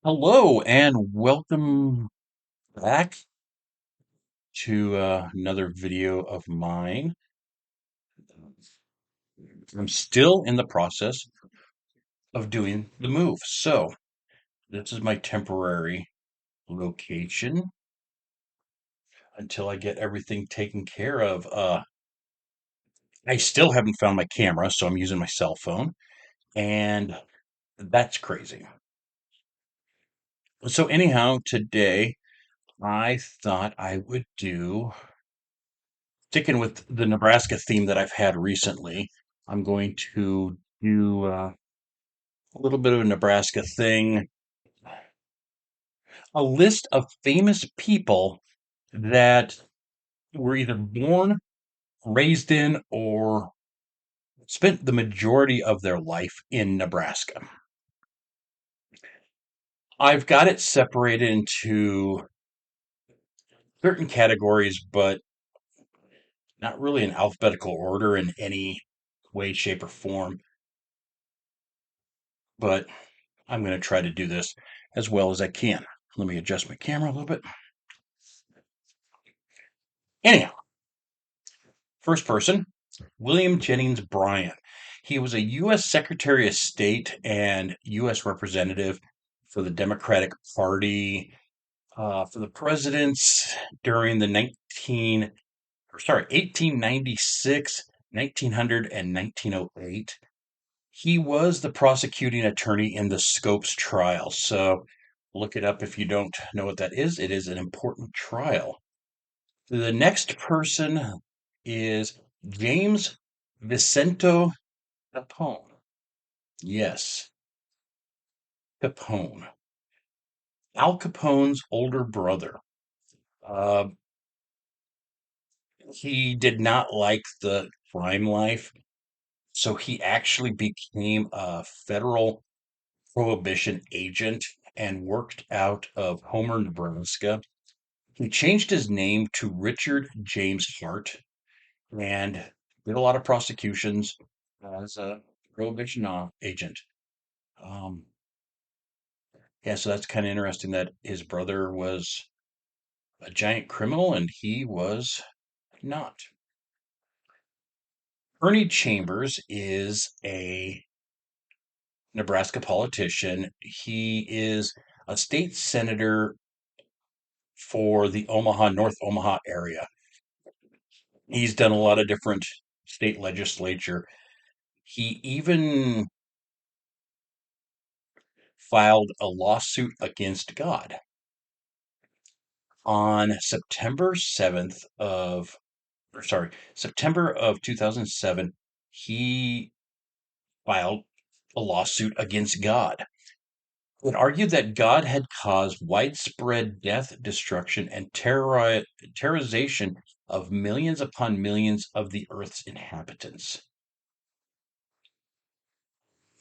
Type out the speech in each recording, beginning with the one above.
Hello and welcome back to another video of mine. I'm still in the process of doing the move. So, this is my temporary location until I get everything taken care of. I still haven't found my camera, so I'm using my cell phone, and that's crazy. So, anyhow, today I thought I would do sticking with the Nebraska theme that I've had recently. I'm going to do a little bit of a Nebraska thing, a list of famous people that were either born, raised in, or spent the majority of their life in Nebraska. I've got it separated into certain categories, but not really in alphabetical order in any way, shape, or form. But I'm going to try to do this as well as I can. Let me adjust my camera a little bit. Anyhow, first person, William Jennings Bryan. He was a U.S. Secretary of State and U.S. Representative for the Democratic Party for the presidents during the 1896, 1900, and 1908. He was the prosecuting attorney in the Scopes trial. So look it up if you don't know what that is. It is an important trial. The next person is James Vicento Capone. Yes, Capone. Al Capone's older brother. Uh, he did not like the crime life, so he actually became a federal prohibition agent and worked out of Homer, Nebraska. He changed his name to Richard James Hart and did a lot of prosecutions as a prohibition agent. Um, yeah, so that's kind of interesting that his brother was a giant criminal and he was not. Ernie Chambers is a Nebraska politician. He is a state senator for the Omaha, North Omaha area. He's done a lot of different state legislature. He even filed a lawsuit against God on September of 2007. He filed a lawsuit against God. It argued that God had caused widespread death, destruction, and terrorization of millions upon millions of the Earth's inhabitants.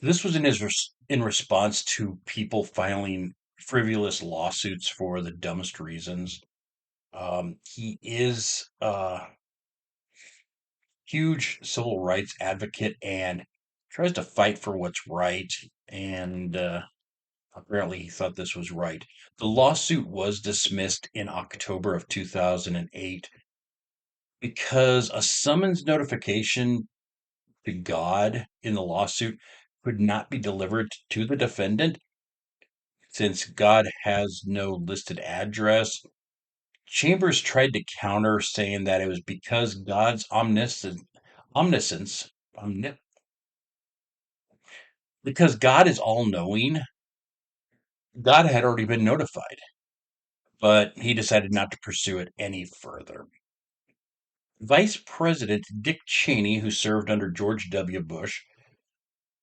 This was in response to people filing frivolous lawsuits for the dumbest reasons. He is a huge civil rights advocate and tries to fight for what's right. And apparently, he thought this was right. The lawsuit was dismissed in October of 2008 because a summons notification to God in the lawsuit could not be delivered to the defendant since God has no listed address. Chambers tried to counter, saying that it was because God's omniscience, because God is all knowing, God had already been notified, but he decided not to pursue it any further. Vice President Dick Cheney, who served under George W. Bush,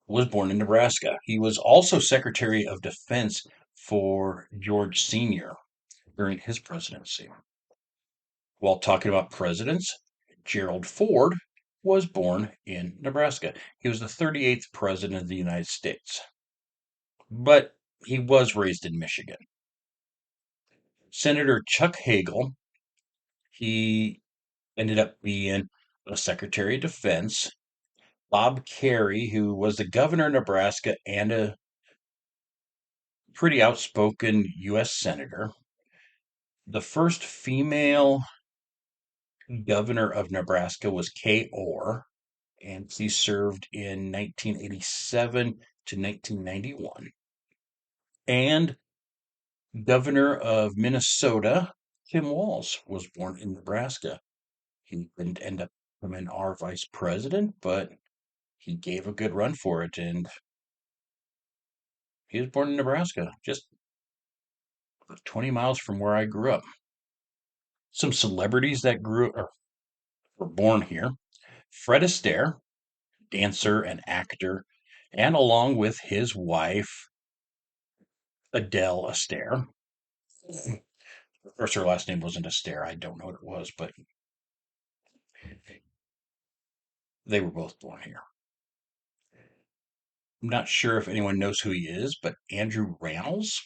was born in Nebraska. He was also Secretary of Defense for George Sr. during his presidency. While talking about presidents, Gerald Ford was born in Nebraska. He was the 38th president of the United States, but he was raised in Michigan. Senator Chuck Hagel, he ended up being a Secretary of Defense. Bob Kerrey, who was the governor of Nebraska and a pretty outspoken U.S. senator. The first female governor of Nebraska was Kay Orr, and she served in 1987 to 1991. And governor of Minnesota, Tim Walz, was born in Nebraska. He didn't end up becoming our vice president, but he gave a good run for it, and he was born in Nebraska, just 20 miles from where I grew up. Some celebrities that grew or were born here: Fred Astaire, dancer and actor, and along with his wife, Adele Astaire. Of course, her last name wasn't Astaire. I don't know what it was, but they were both born here. I'm not sure if anyone knows who he is, but Andrew Rannells,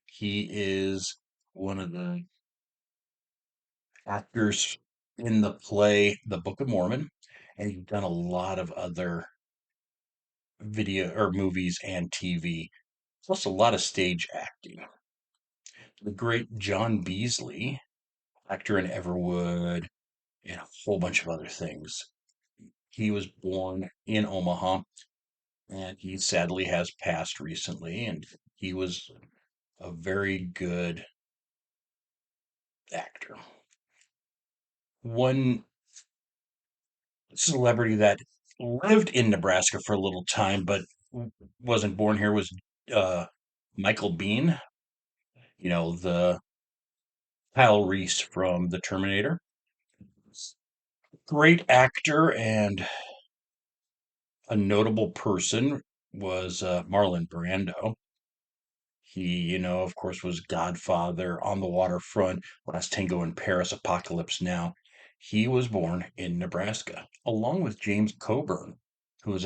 he is one of the actors in the play The Book of Mormon, and he's done a lot of other video or movies and TV, plus a lot of stage acting. The great John Beasley, actor in Everwood, and a whole bunch of other things. He was born in Omaha, and he sadly has passed recently, and he was a very good actor. One celebrity that lived in Nebraska for a little time but wasn't born here was uh, Michael Biehn, the Kyle Reese from The Terminator. Great actor and a notable person was Marlon Brando. He, of course, was Godfather, On the Waterfront, Last Tango in Paris, Apocalypse Now. He was born in Nebraska, along with James Coburn, who was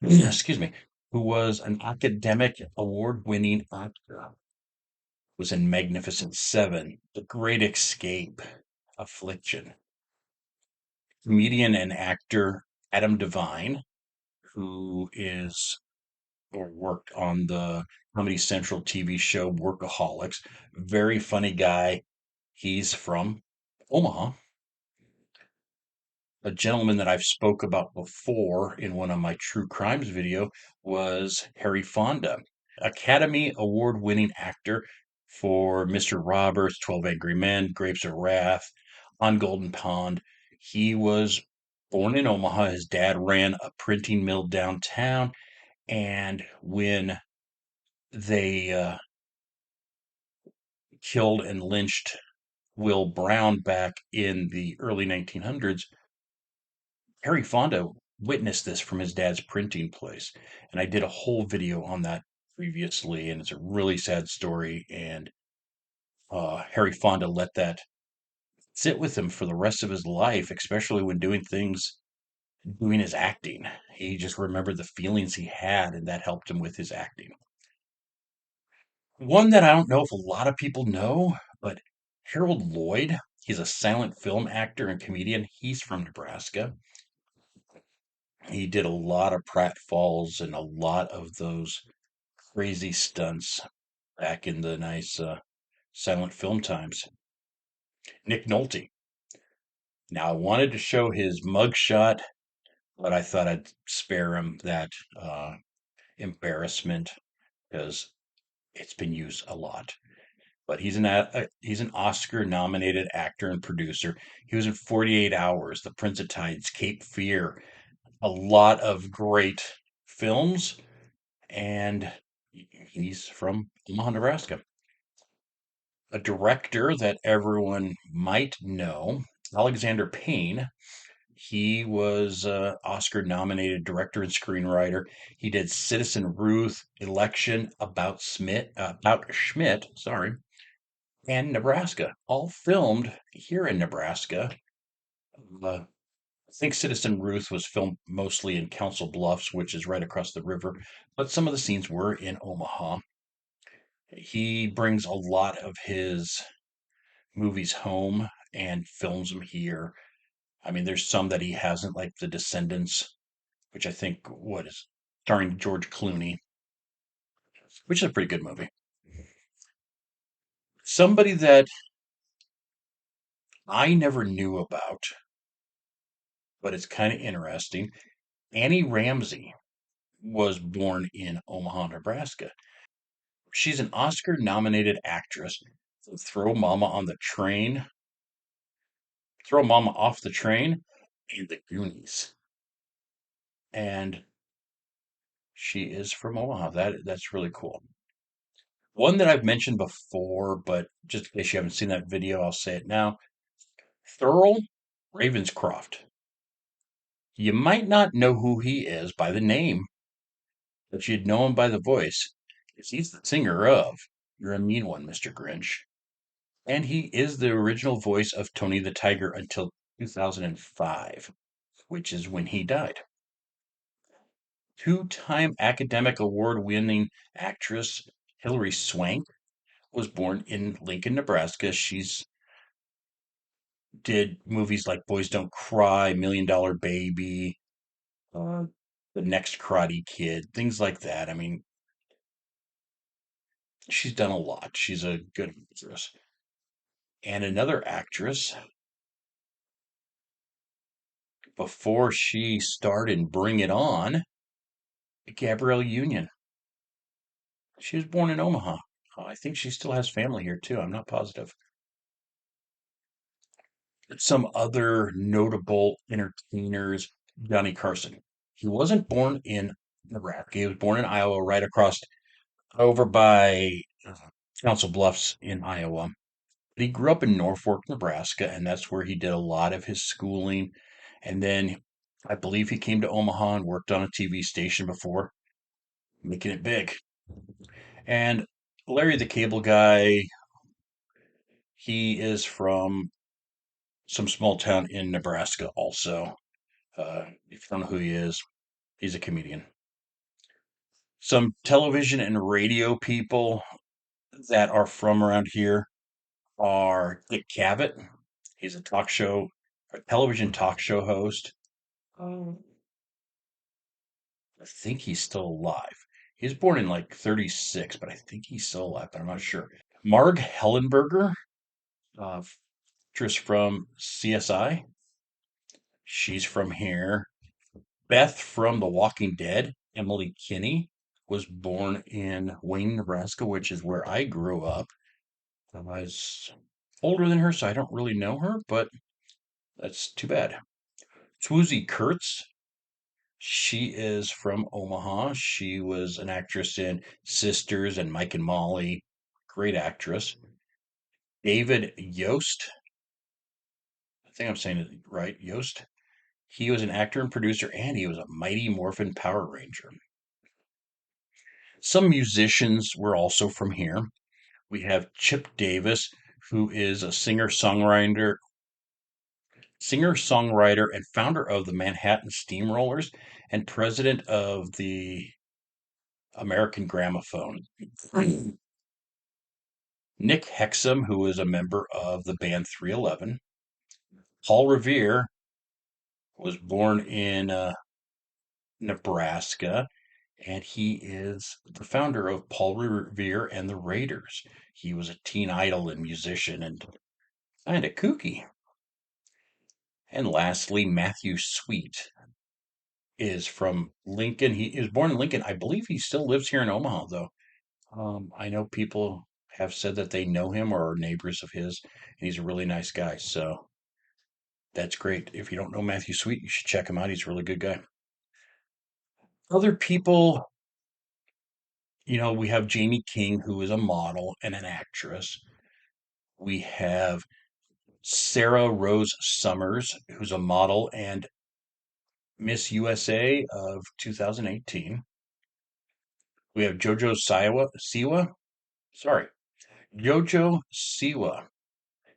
excuse me, who was an academic award-winning actor. Was in Magnificent Seven, The Great Escape, Affliction. Comedian and actor Adam Devine, who is or worked on the Comedy Central TV show Workaholics. Very funny guy. He's from Omaha. A gentleman that I've spoke about before in one of my true crimes video was Harry Fonda, Academy Award winning actor for Mr. Roberts, 12 Angry Men, Grapes of Wrath, On Golden Pond. He was born in Omaha. His dad ran a printing mill downtown, and when they killed and lynched Will Brown back in the early 1900s, Harry Fonda witnessed this from his dad's printing place. And I did a whole video on that previously, and it's a really sad story. And Harry Fonda let that sit with him for the rest of his life, especially when doing his acting. He just remembered the feelings he had, and that helped him with his acting. One that I don't know if a lot of people know, but Harold Lloyd, he's a silent film actor and comedian. He's from Nebraska. He did a lot of pratfalls and a lot of those crazy stunts back in the nice silent film times. Nick Nolte. Now, I wanted to show his mugshot, but I thought I'd spare him that embarrassment because it's been used a lot. But he's an Oscar nominated actor and producer. He was in 48 Hours, The Prince of Tides, Cape Fear, a lot of great films, and he's from Omaha, Nebraska. A director that everyone might know, Alexander Payne. He was Oscar nominated director and screenwriter. He did Citizen Ruth, Election, About Schmidt, sorry, and Nebraska, all filmed here in Nebraska. I think Citizen Ruth was filmed mostly in Council Bluffs, which is right across the river, but some of the scenes were in Omaha. He brings a lot of his movies home and films them here. I mean, there's some that he hasn't, like The Descendants, which I think what is starring George Clooney. which is a pretty good movie. Somebody that I never knew about, but it's kind of interesting. Annie Ramsey was born in Omaha, Nebraska. She's an Oscar nominated actress. Throw Mama on the Train, Throw Mama Off the Train, and The Goonies. And she is from Omaha. That's really cool. One that I've mentioned before, but just in case you haven't seen that video, I'll say it now. Thurl Ravenscroft. You might not know who he is by the name, but you'd know him by the voice, because he's the singer of You're a Mean One, Mr. Grinch. And he is the original voice of Tony the Tiger until 2005, which is when he died. Two-time Academic Award-winning actress Hilary Swank was born in Lincoln, Nebraska. She's did movies like Boys Don't Cry, Million Dollar Baby, uh, The Next Karate Kid, things like that. I mean, she's done a lot. She's a good actress. And another actress, before she starred in Bring It On, Gabrielle Union. She was born in Omaha. I think she still has family here too. I'm not positive. Some other notable entertainers, Johnny Carson. He wasn't born in Nebraska. He was born in Iowa, right across over by Council Bluffs in Iowa. But he grew up in Norfolk, Nebraska, and that's where he did a lot of his schooling. And then I believe he came to Omaha and worked on a TV station before making it big. And Larry the Cable Guy, he is from some small town in Nebraska also. If you don't know who he is, he's a comedian. Some television and radio people that are from around here are Dick Cavett. He's a television talk show host. Um, I think he's still alive. He was born in like 36, but I think he's still alive, but I'm not sure. Marg Hellenberger, uh, actress from CSI. She's from here. Beth from The Walking Dead, Emily Kinney, was born in Wayne, Nebraska, which is where I grew up. I was older than her, so I don't really know her, but that's too bad. Swoozie Kurtz, she is from Omaha. She was an actress in Sisters and Mike and Molly. Great actress. David Yost, I think I'm saying it right, Yost. He was an actor and producer, and he was a Mighty Morphin Power Ranger. Some musicians were also from here. We have Chip Davis, who is a singer-songwriter and founder of the Manhattan Steamrollers and president of the American Gramophone. Nick Hexum, who is a member of the band 311. Paul Revere was born in Nebraska, and he is the founder of Paul Revere and the Raiders. He was a teen idol and musician and kind of kooky. And lastly, Matthew Sweet is from Lincoln. He is born in Lincoln. I believe he still lives here in Omaha, though. I know people have said that they know him or are neighbors of his, and he's a really nice guy. So that's great. If you don't know Matthew Sweet, you should check him out. He's a really good guy. Other people, we have Jamie King, who is a model and an actress. We have Sarah Rose Summers, who's a model and Miss USA of 2018. We have Sorry, Jojo Siwa.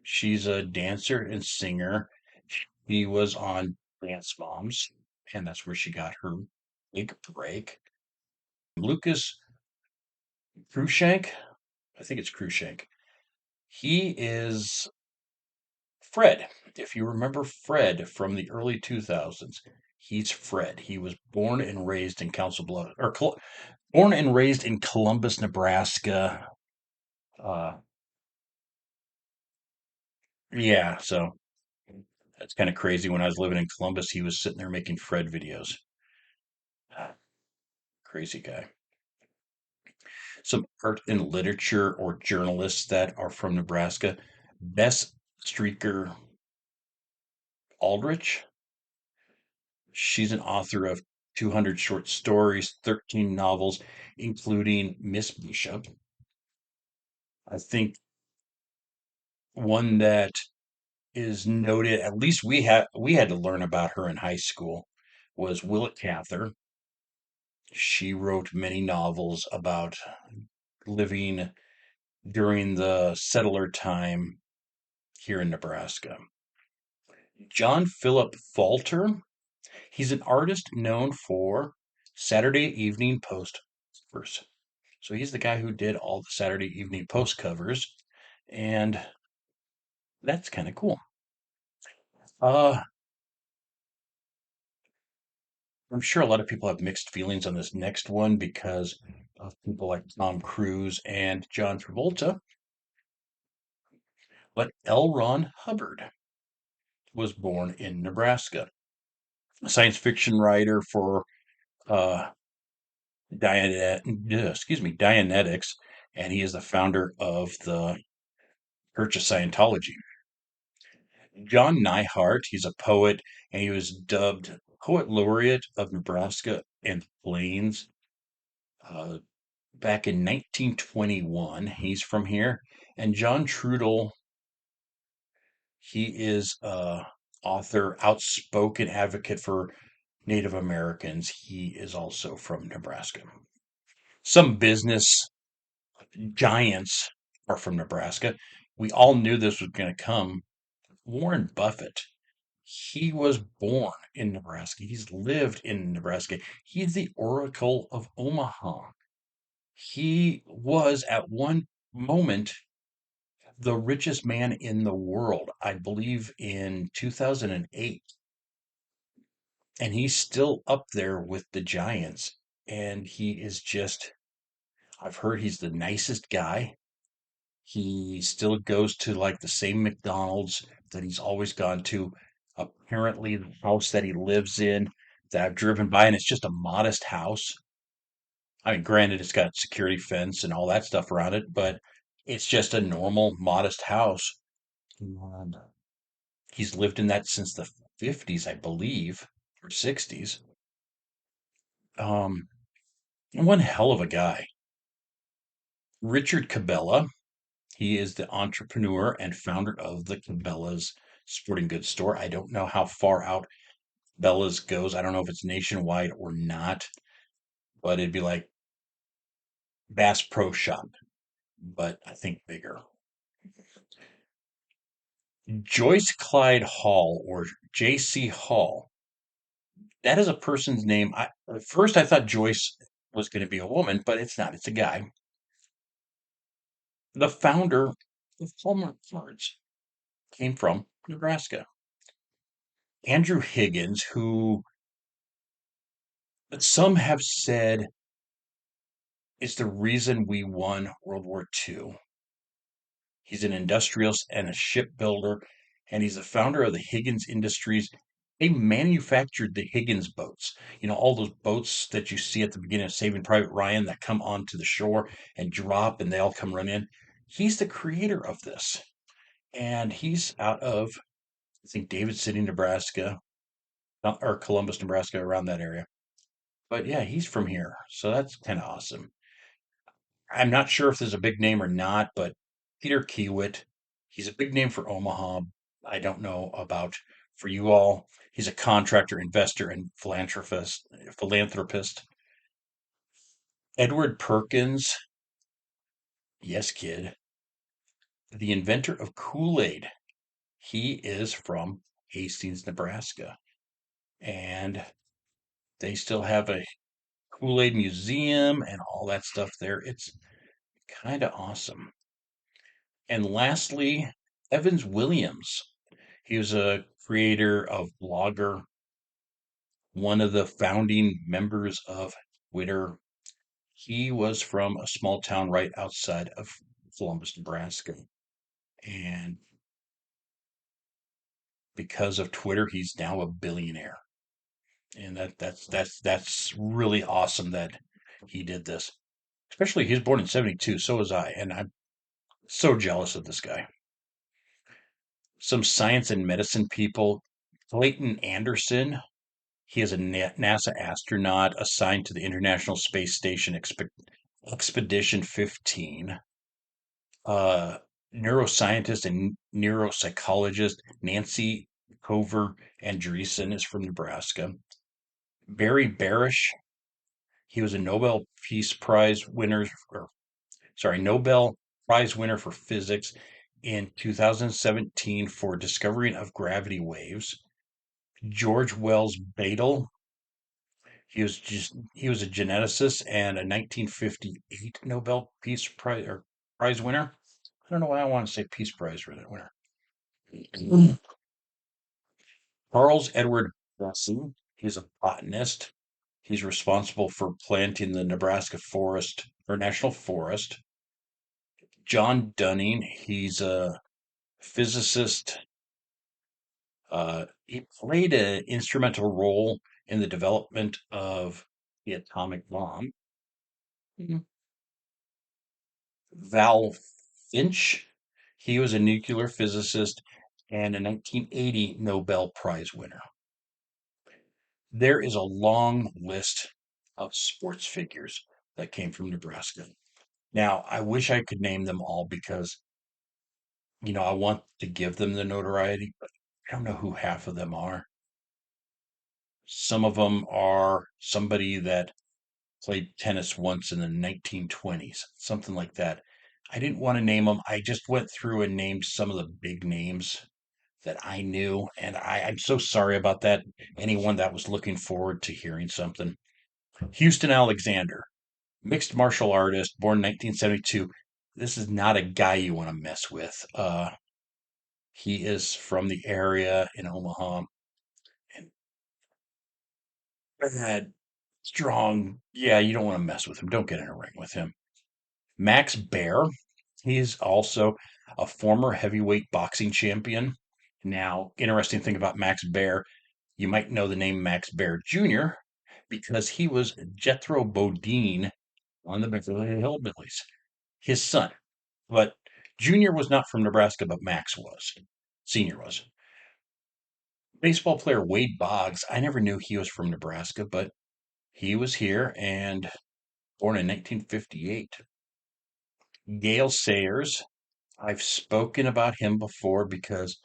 She's a dancer and singer. She was on Dance Moms, and that's where she got her big break. Lucas Cruikshank, I think it's Cruikshank. He is Fred. If you remember Fred from the early 2000s, he's Fred. He was born and raised in Council Bluffs, or Born and raised in Columbus, Nebraska. Uh, yeah, so that's kind of crazy. When I was living in Columbus, he was sitting there making Fred videos. Ah, crazy guy. Some art and literature or journalists that are from Nebraska. Bess Streaker Aldrich. She's an author of 200 short stories, 13 novels, including Miss Bishop. I think one that is noted, at least we had to learn about her in high school, was Willa Cather. She wrote many novels about living during the settler time here in Nebraska. John Philip Falter, he's an artist known for Saturday Evening Post covers. So he's the guy who did all the Saturday Evening Post covers, and that's kind of cool. Uh, I'm sure a lot of people have mixed feelings on this next one because of people like Tom Cruise and John Travolta, but L. Ron Hubbard was born in Nebraska, a science fiction writer for uh, Dianetics, and he is the founder of the Church of Scientology. John Neihart, he's a poet, and he was dubbed Poet Laureate of Nebraska and the Plains uh, back in 1921. He's from here. And John Trudel, he is a author, outspoken advocate for Native Americans. He is also from Nebraska. Some business giants are from Nebraska. We all knew this was going to come. Warren Buffett, he was born in Nebraska. He's lived in Nebraska. He's the Oracle of Omaha. He was at one moment the richest man in the world, I believe in 2008. And he's still up there with the giants. And he is just, I've heard he's the nicest guy. He still goes to like the same McDonald's that he's always gone to. Apparently, the house that he lives in that I've driven by, and it's just a modest house. I mean, granted, it's got security fence and all that stuff around it, but it's just a normal, modest house. And he's lived in that since the 50s, I believe, or 60s. Um, One hell of a guy. Richard Cabela, he is the entrepreneur and founder of the Cabela's Sporting Goods store. I don't know how far out Bella's goes. I don't know if it's nationwide or not, but it'd be like Bass Pro Shop, but I think bigger. Joyce Clyde Hall or J.C. Hall. That is a person's name. At first, I thought Joyce was going to be a woman, but it's not. It's a guy. The founder of Hallmark Cards came from Nebraska. Andrew Higgins, who some have said is the reason we won World War II. He's an industrialist and a shipbuilder, and he's the founder of the Higgins Industries. They manufactured the Higgins boats. You know, all those boats that you see at the beginning of Saving Private Ryan that come onto the shore and drop and they all come run in. He's the creator of this. And he's out of, I think, David City, Nebraska, or Columbus, Nebraska, around that area. But yeah, he's from here. So that's kind of awesome. I'm not sure if there's a big name or not, but Peter Kiewit, he's a big name for Omaha. I don't know about for you all. He's a contractor, investor, and philanthropist. Philanthropist. Edward Perkins, yes, kid, the inventor of Kool-Aid. He is from Hastings, Nebraska, and they still have a Kool-Aid museum and all that stuff there. It's kind of awesome. And lastly, Evans Williams. He was a creator of Blogger, one of the founding members of Twitter. He was from a small town right outside of Columbus, Nebraska. And because of Twitter, he's now a billionaire. And that's really awesome that he did this. Especially he was born in 72, so was I, and I'm so jealous of this guy. Some science and medicine people, Clayton Anderson, he is a NASA astronaut assigned to the International Space Station Expedition 15. Uh, Neuroscientist and neuropsychologist Nancy Cover Andreessen is from Nebraska. Barry Barish, he was a Nobel Peace Prize winner, or sorry, Nobel Prize winner for physics in 2017 for discovering of gravity waves. George Wells Badel, he was a geneticist and a 1958 Nobel Peace Prize or prize winner. I don't know why I want to say Peace Prize winner. Charles Edward Besson, he's a botanist. He's responsible for planting the Nebraska Forest or National Forest. John Dunning, he's a physicist. He played an instrumental role in the development of the atomic bomb. Mhm. Val Finch, he was a nuclear physicist and a 1980 Nobel Prize winner. There is a long list of sports figures that came from Nebraska. Now, I wish I could name them all because, I want to give them the notoriety, but I don't know who half of them are. Some of them are somebody that played tennis once in the 1920s, something like that. I didn't want to name them. I just went through and named some of the big names that I knew, and I'm so sorry about that. Anyone that was looking forward to hearing something. Houston Alexander, mixed martial artist, born 1972. This is not a guy you want to mess with. He is from the area in Omaha and bad, strong. Yeah, you don't want to mess with him. Don't get in a ring with him. Max Baer, he is also a former heavyweight boxing champion. Now, interesting thing about Max Baer, you might know the name Max Baer Jr. because he was Jethro Bodine on the Beverly Hillbillies, his son. But Junior was not from Nebraska, but Max was. Senior was. Baseball player Wade Boggs, I never knew he was from Nebraska, but he was here and born in 1958. Gale Sayers, I've spoken about him before because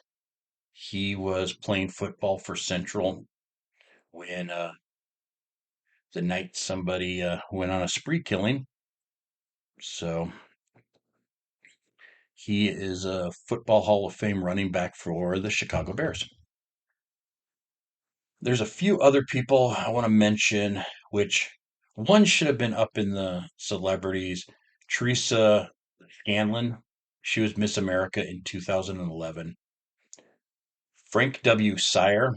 he was playing football for Central when the night somebody went on a spree killing. So he is a Football Hall of Fame running back for the Chicago Bears. There's a few other people I want to mention, which one should have been up in the celebrities. Teresa Scanlon, she was Miss America in 2011. Frank W. Sire,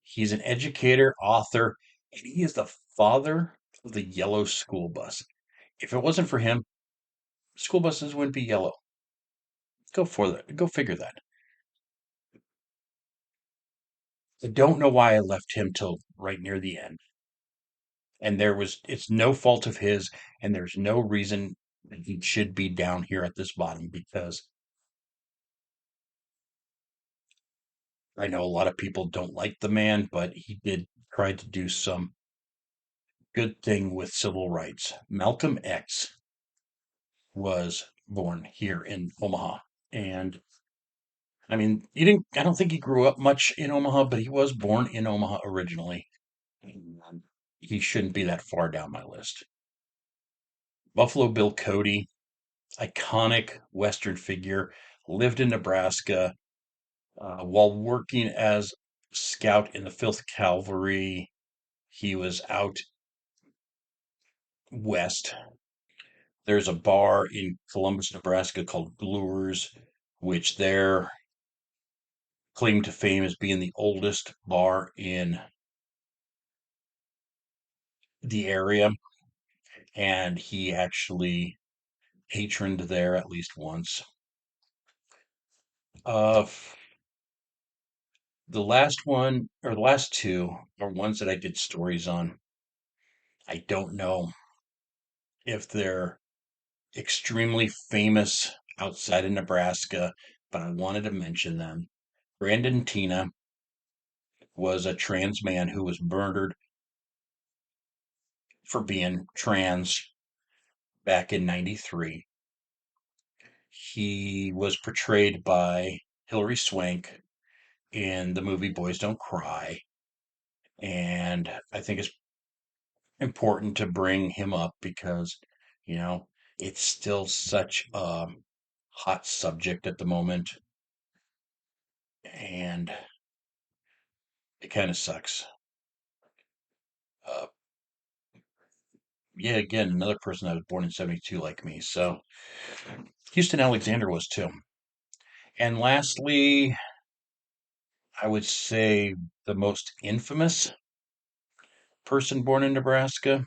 he's an educator, author, and he is the father of the yellow school bus. If it wasn't for him, school buses wouldn't be yellow. Go for that. Go figure that. I don't know why I left him till right near the end. And it's no fault of his, and there's no reason that he should be down here at this bottom because I know a lot of people don't like the man, but he did try to do some good thing with civil rights. Malcolm X was born here in Omaha. And I mean, I don't think he grew up much in Omaha, but he was born in Omaha originally. And he shouldn't be that far down my list. Buffalo Bill Cody, iconic Western figure, lived in Nebraska while working as scout in the 5th Cavalry. He was out west. There's a bar in Columbus, Nebraska called Gluers, which their claim to fame is being the oldest bar in the area. and he actually patroned there at least once. Uh, the last one, or the last two, are ones that I did stories on. I don't know if they're extremely famous outside of Nebraska, but I wanted to mention them. Brandon Tina was a trans man who was murdered for being trans back in 93. He was portrayed by Hilary Swank in the movie Boys Don't Cry. And I think it's important to bring him up because, you know, it's still such a hot subject at the moment. And it kind of sucks. Uh, yeah, again, another person that was born in 72 like me. So Houston Alexander was too. And lastly, I would say the most infamous person born in Nebraska,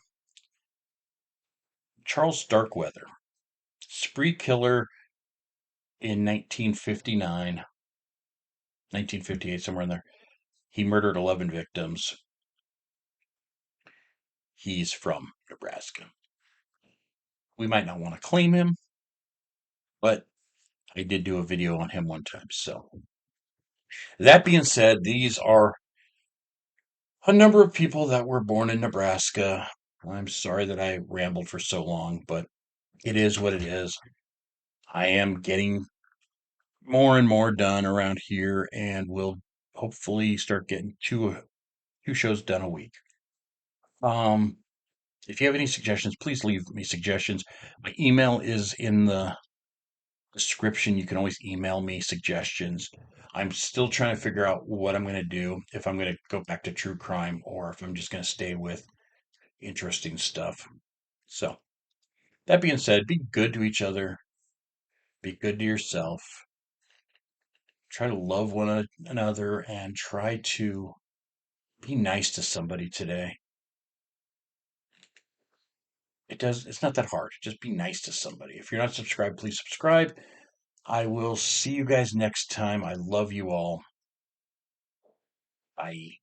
Charles Starkweather, spree killer in 1959, 1958, somewhere in there. He murdered 11 victims. He's from Nebraska. We might not want to claim him, but I did do a video on him one time. So, that being said, these are a number of people that were born in Nebraska. I'm sorry that I rambled for so long, but it is what it is. I am getting more and more done around here, and we'll hopefully start getting two shows done a week. Um, if you have any suggestions, please leave me suggestions. My email is in the description. You can always email me suggestions. I'm still trying to figure out what I'm going to do, if I'm going to go back to true crime or if I'm just going to stay with interesting stuff. So, that being said, be good to each other, be good to yourself, try to love one another, and try to be nice to somebody today. It's not that hard. Just be nice to somebody. If you're not subscribed, please subscribe. I will see you guys next time. I love you all. Bye.